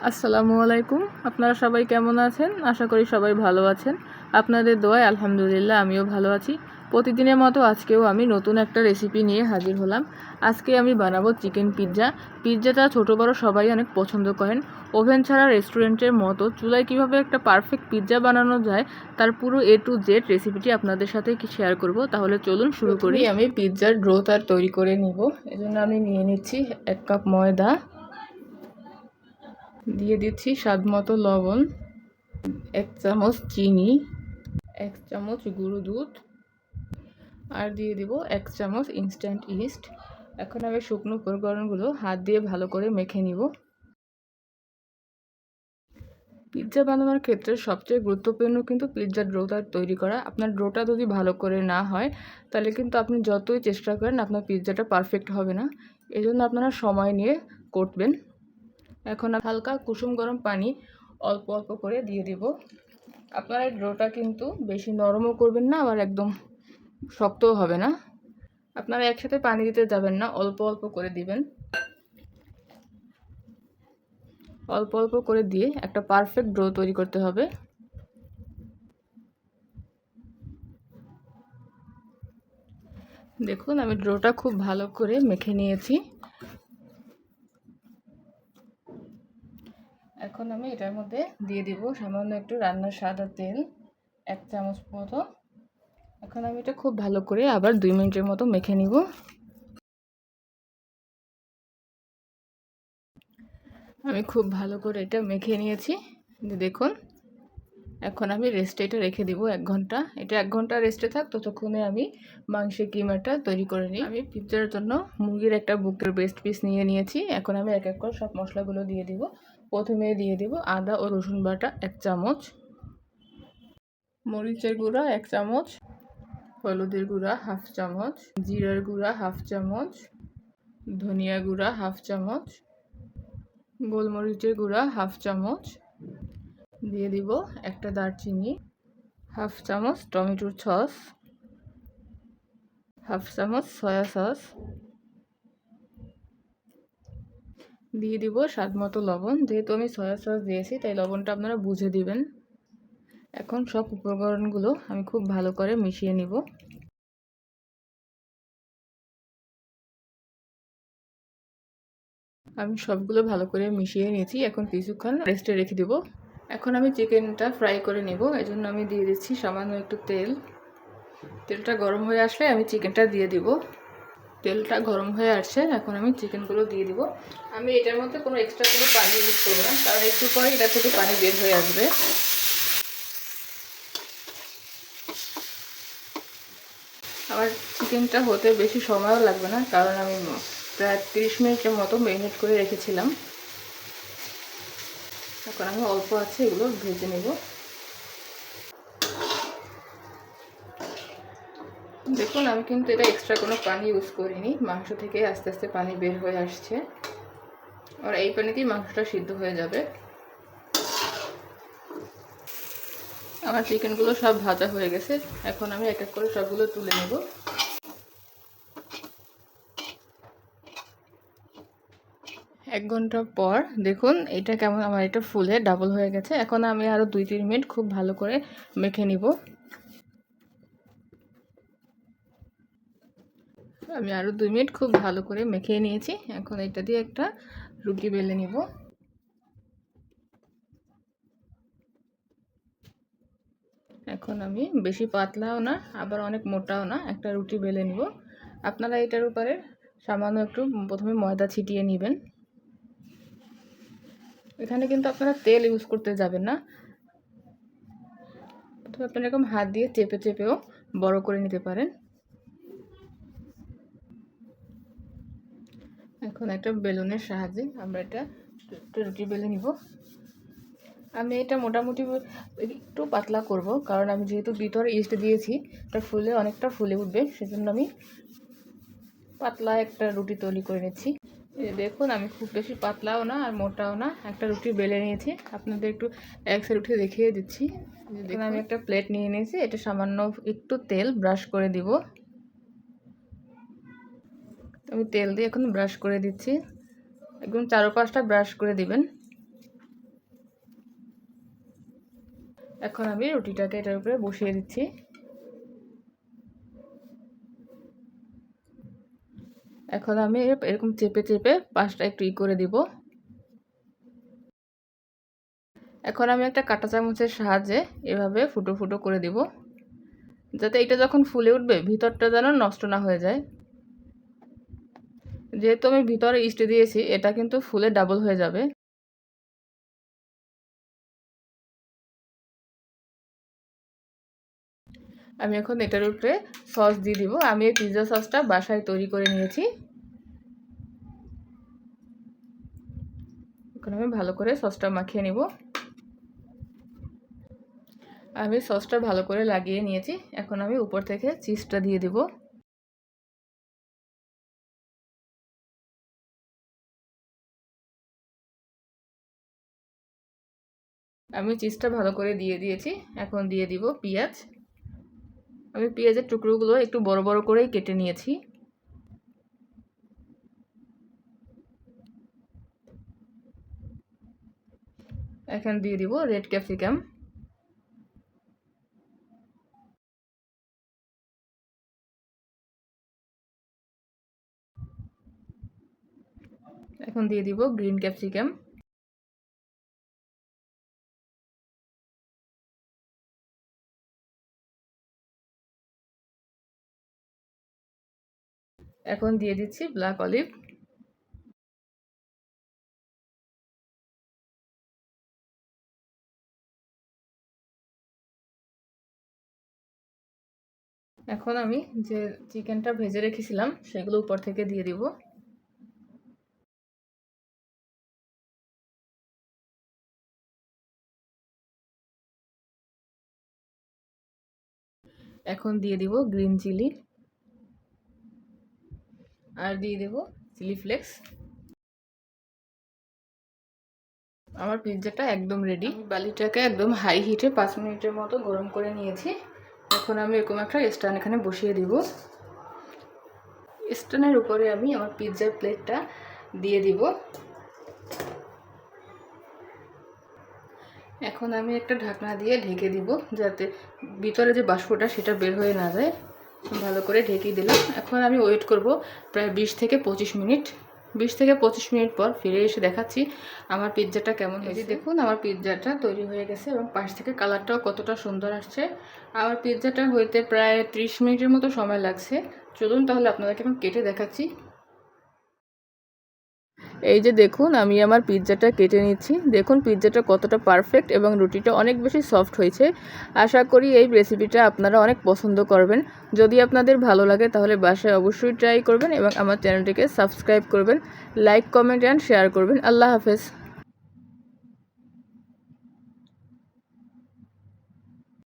আসসালামু আলাইকুম। আপনারা সবাই কেমন আছেন? আশা করি সবাই ভালো আছেন। আপনাদের দোয়ায় আলহামদুলিল্লাহ আমিও ভালো আছি। প্রতিদিনের মতো আজকেও আমি নতুন একটা রেসিপি নিয়ে হাজির হলাম। আজকে আমি বানাবো চিকেন পিৎজা। পিৎজাটা ছোটো বড়ো সবাই অনেক পছন্দ করেন। ওভেন ছাড়া রেস্টুরেন্টের মতো চুলায় কিভাবে একটা পারফেক্ট পিৎজা বানানো যায় তার পুরো A to Z রেসিপিটি আপনাদের সাথে শেয়ার করব। তাহলে চলুন শুরু করি। আমি পিৎজার ডো তৈরি করে নিব। এজন্য আমি নিয়ে নিচ্ছি 1 কাপ ময়দা, দিয়ে দিচ্ছি স্বাদমতো লবণ, 1 চামচ চিনি, 1 চামচ গুঁড়ো দুধ আর দিয়ে দিব 1 চামচ ইনস্ট্যান্ট ইস্ট। এখন আমি শুকনো উপকরণগুলো হাত দিয়ে ভালো করে মেখে নিব। পিৎজা বানানোর ক্ষেত্রে সবচেয়ে গুরুত্বপূর্ণ কিন্তু পিৎজার ডোটা তৈরি করা। আপনার ডোটা যদি ভালো করে না হয় তাহলে কিন্তু আপনি যতই চেষ্টা করেন আপনার পিৎজাটা পারফেক্ট হবে না। এজন্য আপনারা সময় নিয়ে করবেন। এখন হালকা কুসুম গরম পানি অল্প অল্প করে দিয়ে দিব। আপনারা এই ডোটা কিন্তু বেশি নরমও করবেন না, আবার একদম শক্তও হবে না। আপনারা একসাথে পানি দিতে যাবেন না, অল্প অল্প করে দিবেন। অল্প অল্প করে দিয়ে একটা পারফেক্ট ডো তৈরি করতে হবে। দেখুন আমি ডোটা খুব ভালো করে মেখে নিয়েছি। এখন আমি এটার মধ্যে দিয়ে দিব সামান্য একটু রান্নার সাদা তেল, 1 চামচ মতো। এখন আমি এটা খুব ভালো করে আবার 2 মিনিটের মতো মেখে নিব। আমি খুব ভালো করে এটা মেখে নিয়েছি, দেখুন। এখন আমি রেস্টে এটা রেখে দিব 1 ঘন্টা। এটা 1 ঘন্টা রেস্টে থাক, ততক্ষণে আমি মাংসের কিমাটা তৈরি করে নিই। আমি পিৎজার জন্য মুরগির একটা বুকের ব্রেস্ট পিস নিয়ে নিয়েছি। এখন আমি এক এক করে সব মশলাগুলো দিয়ে দিব। প্রথমে দিয়ে দিব আদা ও রসুন বাটা 1 চামচ, মরিচের গুঁড়া 1 চামচ, হলুদের গুঁড়া 1/2 চামচ, জিরার গুঁড়া 1/2 চামচ, ধনিয়া গুঁড়া 1/2 চামচ, গোলমরিচের গুঁড়া 1/2 চামচ, দিয়ে দিব একটা দারচিনি, 1/2 চামচ টমেটোর সস, 1/2 চামচ সয়া সস, দিয়ে দিব স্বাদমতো লবণ। যেহেতু আমি সয়া সস দিয়েছি তাই লবণটা আপনারা বুঝে দিবেন। এখন সব উপকরণগুলো আমি খুব ভালো করে মিশিয়ে নিব। আমি সবগুলো ভালো করে মিশিয়ে নিয়েছি। এখন কিছুক্ষণ রেস্টে রেখে দিব। এখন আমি চিকেনটা ফ্রাই করে নেব। এজন্য আমি দিয়ে দিচ্ছি সামান্য একটু তেল। তেলটা গরম হয়ে আসলে আমি চিকেনটা দিয়ে দিব। তেলটা গরম হয়ে আসছে, এখন আমি চিকেনগুলো দিয়ে দিব। আমি এটার মধ্যে কোনো এক্সট্রা কোনো পানি ইউজ করব না, কারণ একটু পরে এটা থেকে পানি বের হয়ে আসবে। আমার চিকেনটা হতে বেশি সময়ও লাগবে না, কারণ আমি প্রায় 30 মিনিটের মতো ম্যারিনেট করে রেখেছিলাম। এখন আমি অল্প আছে এগুলো ভেজে নেব। দেখুন আমি কিন্তু এটা এক্সট্রা কোনো পানি ইউজ করিনি, মাংস থেকে আস্তে আস্তে পানি বের হয়ে আসছে। আর এই পানিতেই মাংসটা সিদ্ধ হয়ে যাবে। আমার চিকেনগুলো সব ভাজা হয়ে গেছে। এখন আমি এক এক করে সবগুলো তুলে নেব। এক ঘন্টা পর দেখুন এটা কেমন, আমার এটা ফুলে ডাবল হয়ে গেছে। এখন আমি আরও 2-3 মিনিট খুব ভালো করে মেখে নিব। আমি আরও 2 মিনিট খুব ভালো করে মেখে নিয়েছি। এখন এটা দিয়ে একটা রুটি বেলে নিব। এখন আমি বেশি পাতলাও না আবার অনেক মোটাও না, একটা রুটি বেলে নিব। আপনারা এটার উপরে সামান্য একটু প্রথমে ময়দা ছিটিয়ে নেবেন। এখানে কিন্তু আপনারা তেল ইউজ করতে যাবেন না। প্রথমে আপনারা এরকম হাত দিয়ে চেপে চেপেও বড় করে নিতে পারেন। এখন একটা বেলুনের সাহায্যে আমরা এটা রুটি বেলে নিব। আমি এটা মোটামুটি একটু পাতলা করব, কারণ আমি যেহেতু ভিতরে ইস্ট দিয়েছি এটা ফুলে অনেকটা ফুলে উঠবে, সেজন্য আমি পাতলা একটা রুটি তৈরি করে নিচ্ছি। দেখুন আমি খুব বেশি পাতলাও না আর মোটাও না, একটা রুটি বেলে নিয়েছি। আপনাদের একটু এক সাইড উঠে দেখিয়ে দিচ্ছি। দেখুন আমি একটা প্লেট নিয়ে নিয়েছি, এটা সামান্য একটু তেল ব্রাশ করে দিব। আমি তেল দিয়ে এখন ব্রাশ করে দিচ্ছি, একদম চারপাশটা ব্রাশ করে দিবেন। এখন আমি রুটিটাকে এটার উপরে বসিয়ে দিচ্ছি। এখন আমি এরকম চেপে চেপে পাশটা একটু করে দিব। এখন আমি একটা কাঁটা চামচের সাহায্যে এভাবে ফুটো ফুটো করে দিব, যাতে এটা যখন ফুলে উঠবে ভিতরটা যেন নষ্ট না হয়ে যায়। যেহেতু আমি ভিতরে ইস্ট দিয়েছি, এটা কিন্তু ফুলে ডাবল হয়ে যাবে। আমি এখন এটার উপরে সস দিয়ে দিব। আমি এই পিৎজা সসটা বাসায় তৈরি করে নিয়েছি। এখন আমি ভালো করে সসটা মাখিয়ে নিব। আমি সসটা ভালো করে লাগিয়ে নিয়েছি। এখন আমি উপর থেকে চিজটা দিয়ে দিব। আমি চিজটা ভালো করে দিয়ে দিয়েছি। এখন দিয়ে দিব পেঁয়াজ। আমি পেঁয়াজের টুকরোগুলো একটু বড় বড় করেই কেটে নিয়েছি। এখন দিয়ে দিব রেড ক্যাপসিকাম। এখন দিয়ে দিব গ্রিন ক্যাপসিকাম। এখন দিয়ে দিচ্ছি ব্ল্যাক অলিভ। এখন আমি যে চিকেনটা ভেজে রেখেছিলাম সেগুলো উপর থেকে দিয়ে দিব। এখন দিয়ে দিব গ্রিন চিলি, আর দিয়ে দেব চিলি ফ্লেক্স। আমার পিৎজাটা একদম রেডি। বালিটাকে একদম হাই হিটে 5 মিনিটের মতো গরম করে নিয়েছি। এখন আমি এরকম একটা স্ট্যান্ড এখানে বসিয়ে দিব। স্ট্যান্ডের উপরে আমি আমার পিৎজার প্লেটটা দিয়ে দিব। এখন আমি একটা ঢাকনা দিয়ে ঢেকে দিব, যাতে ভিতরে যে বাষ্পটা সেটা বের হয়ে না যায়। ভালো করে ঢেকে দিলাম। এখন আমি ওয়েট করব প্রায় 20 থেকে 25 মিনিট। 20 থেকে 25 মিনিট পর ফিরে এসে দেখাচ্ছি আমার পিৎজাটা কেমন হয়েছে। দেখুন আমার পিৎজাটা তৈরি হয়ে গেছে এবং পাশ থেকে কালারটাও কতটা সুন্দর আসছে। আমার পিৎজাটা হইতে প্রায় 30 মিনিটের মতো সময় লাগছে। চলুন তাহলে আপনাদেরকে এখন কেটে দেখাচ্ছি। এই যে দেখুন আমি আমার পিৎজাটা কেটে নিচ্ছি। দেখুন পিৎজাটা কতটা পারফেক্ট এবং রুটিটা অনেক বেশি সফট হয়েছে। আশা করি এই রেসিপিটা আপনারা অনেক পছন্দ করবেন। যদি আপনাদের ভালো লাগে তাহলে বাসায় অবশ্যই ট্রাই করবেন এবং আমার চ্যানেলটিকে সাবস্ক্রাইব করবেন, লাইক, কমেন্ট অ্যান্ড শেয়ার করবেন। আল্লাহ হাফেজ।